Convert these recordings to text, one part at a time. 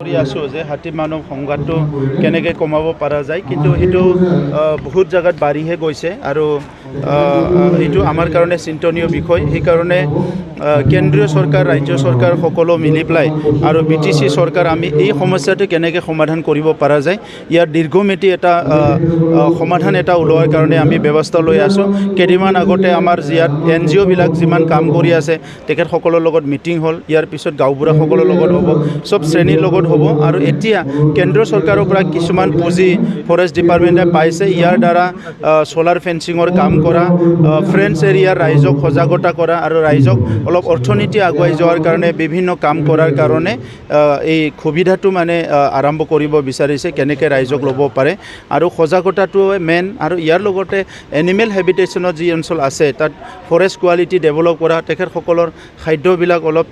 কৰি আছোঁ যে হাতী মানৱ সংঘাতটো কেনেকৈ কমাব পৰা যায়, কিন্তু সেইটো বহুত জায়গাত বাঢ়িহে গৈছে আৰু এইটো আমাৰ কাৰণে চিন্তনীয় বিষয়। সেইকাৰণে কেন্দ্ৰীয় চৰকাৰ, ৰাজ্য চৰকাৰ সকলো মিলি পেলাই আৰু BTC চৰকাৰ আমি এই সমস্যাটো কেনেকৈ সমাধান কৰিব পৰা যায়, ইয়াৰ দীৰ্ঘম্যাদী এটা সমাধান এটা ওলোৱাৰ কাৰণে আমি ব্যৱস্থা লৈ আছোঁ। কেইদিনমান আগতে আমাৰ ইয়াত NGO বিলাক যিমান কাম কৰি আছে তেখেতসকলৰ লগত মিটিং হ'ল। ইয়াৰ পিছত গাঁওবুঢ়াসকলৰ লগত হ'ব, সব শ্ৰেণীৰ লগত হ'ব। আৰু এতিয়া কেন্দ্ৰীয় চৰকাৰৰ পৰা কিছুমান পুঁজি ফৰেষ্ট ডিপাৰ্টমেণ্টে পাইছে, ইয়াৰ দ্বাৰা সোলাৰ ফেন্সিঙৰ কাম কৰা, ফ্ৰেণ্ডছ এৰিয়াৰ ৰাইজক সজাগতা কৰা আৰু ৰাইজক অলপ অৰ্থনীতি আগুৱাই যোৱাৰ কাৰণে বিভিন্ন কাম কৰাৰ কাৰণে এই সুবিধাটো মানে আৰম্ভ কৰিব বিচাৰিছে, কেনেকৈ ৰাইজক ল'ব পাৰে। আৰু সজাগতাটো মেইন। আৰু ইয়াৰ লগতে এনিমেল হেবিটেশ্যনৰ যি অঞ্চল আছে তাত ফৰেষ্ট কোৱালিটি ডেভেলপ কৰা, তেখেতসকলৰ খাদ্যবিলাক অলপ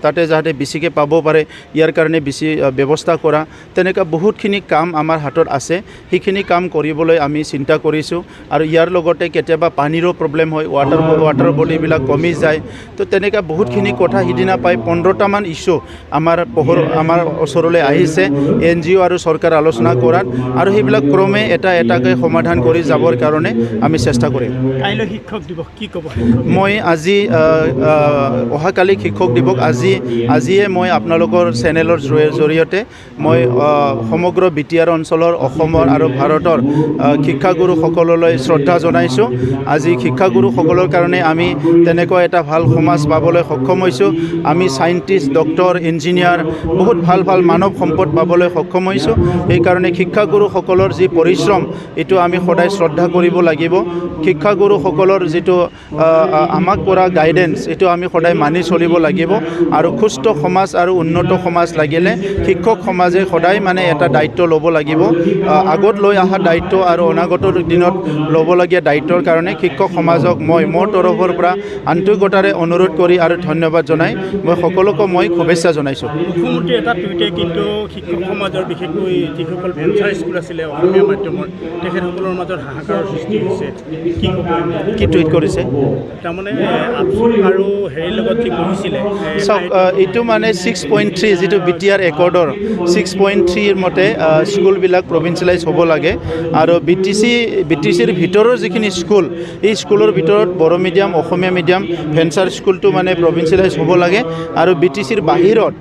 তাতে যাতে বেছিকৈ পাব পাৰে, ইয়াৰ কাৰণে বেছি ব্যৱস্থা কৰা, তেনেকুৱা বহুতখিনি কাম আমাৰ হাতত আছে। সেইখিনি কাম কৰিবলৈ আমি চিন্তা কৰিছোঁ। আৰু ইয়াৰ লগতে কেতিয়াবা পানীৰো প্ৰব্লেম হয়, ৱাটাৰ বডিবিলাক কমি যায়। তো তেনেকুৱা বহুতখিনি কথা সিদিনা পাই 15টামান ইছ্যু আমাৰ ওচৰলৈ আহিছে NGO আৰু চৰকাৰ আলোচনা কৰাত, আৰু সেইবিলাক ক্ৰমে এটাকৈ সমাধান কৰি যাবৰ কাৰণে আমি চেষ্টা কৰিম। কাইলৈ শিক্ষক দিৱস কি ক'ব? মই আজি অহাকালি শিক্ষক দিৱস আজিয়ে মই আপোনালোকৰ চেনেলৰ জৰিয়তে মই সমগ্ৰ Btr অঞ্চলৰ, অসমৰ আৰু ভাৰতৰ শিক্ষাগুৰুসকললৈ শ্ৰদ্ধা জনাইছোঁ। আজি শিক্ষাগুৰুসকলৰ কাৰণে আমি তেনেকুৱা এটা ভাল সমাজ পাবলৈ সক্ষম হৈছোঁ। আমি চাইণ্টিষ্ট, ডক্টৰ, ইঞ্জিনিয়াৰ, বহুত ভাল মানৱ সম্পদ পাবলৈ সক্ষম হৈছোঁ। সেইকাৰণে শিক্ষাগুৰুসকলৰ যি পৰিশ্ৰম এইটো আমি সদায় শ্ৰদ্ধা কৰিব লাগিব। শিক্ষাগুৰুসকলৰ যিটো আমাক কৰা গাইডেন্স এইটো আমি সদায় মানি চলিব লাগিব। আৰু সুস্থ সমাজ আৰু উন্নত সমাজ লাগিলে শিক্ষক সমাজে সদায় মানে এটা দায়িত্ব ল'ব লাগিব। আগত লৈ অহা দায়িত্ব আৰু অনাগত দিনত ল'বলগীয়া দায়িত্বৰ কাৰণে শিক্ষক সমাজক মোৰ তৰফৰ পৰা আন্তৰিকতাৰে অনুৰোধ কৰি আৰু ধন্যবাদ জনাই মই সকলোকে শুভেচ্ছা জনাইছোঁ। মুখ্যমন্ত্ৰী এটা টুইটে কিন্তু শিক্ষক সমাজৰ বিশেষকৈ যিসকল ভেঞ্চাৰ স্কুল আছিলে অসমীয়া মাধ্যমৰ তেখেতসকলৰ মাজত হাহাকাৰৰ সৃষ্টি হৈছে, কি টুইট কৰিছে? তাৰমানে আফচোল আৰু হেৰিৰ লগত যি বহিছিলে চাওক, এইটো মানে 6.3 যিটো Btr একৰ্ডৰ 6.3 মতে স্কুলবিলাক প্ৰভিঞ্চিয়েলাইজ হ'ব লাগে। আৰু BTCৰ ভিতৰৰ যিখিনি স্কুল, এই স্কুলৰ ভিতৰত বড়ো মিডিয়াম, অসমীয়া মিডিয়াম, ভেঞ্চাৰ স্কুলটো মানে প্ৰভিঞ্চিয়েলাইজ হ'ব লাগে। আৰু BTCৰ বাহিৰত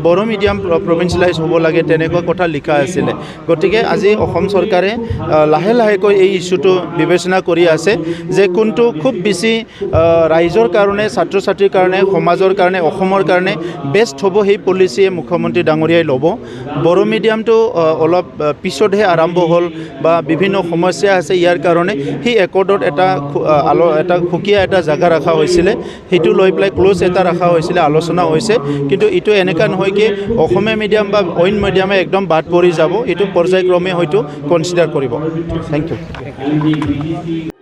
বড়ো মিডিয়াম প্ৰভিঞ্চিয়েলাইজ হ'ব লাগে, তেনেকুৱা কথা লিখা আছিলে। গতিকে আজি অসম চৰকাৰে লাহেকৈ এই ইছ্যুটো বিবেচনা কৰি আছে যে কোনটো খুব বেছি ৰাইজৰ কাৰণে, ছাত্ৰ ছাত্ৰীৰ কাৰণে, সমাজৰ কাৰণে, অসমৰ কাৰণে বেষ্ট হ'ব, সেই পলিচিয়ে মুখ্যমন্ত্ৰী ডাঙৰীয়াই ল'ব। বড়ো মিডিয়ামটো অলপ পিছতহে আৰম্ভ হ'ল বা বিভিন্ন সমস্যা আছে, ইয়াৰ কাৰণে সেই একৰ্ডত এটা সুকীয়া এটা জেগা ৰখা হৈছিলে, সেইটো লৈ পেলাই ক্ল'জ এটা ৰখা হৈছিলে, আলোচনা হৈছে। কিন্তু এইটো এনেকুৱা নহয় কি অসমীয়া মিডিয়াম বা অইন মিডিয়ামে একদম বাদ পৰি যাব, এইটো পৰ্যায়ক্ৰমে হয়তো কনচিডাৰ কৰিব। Thank U.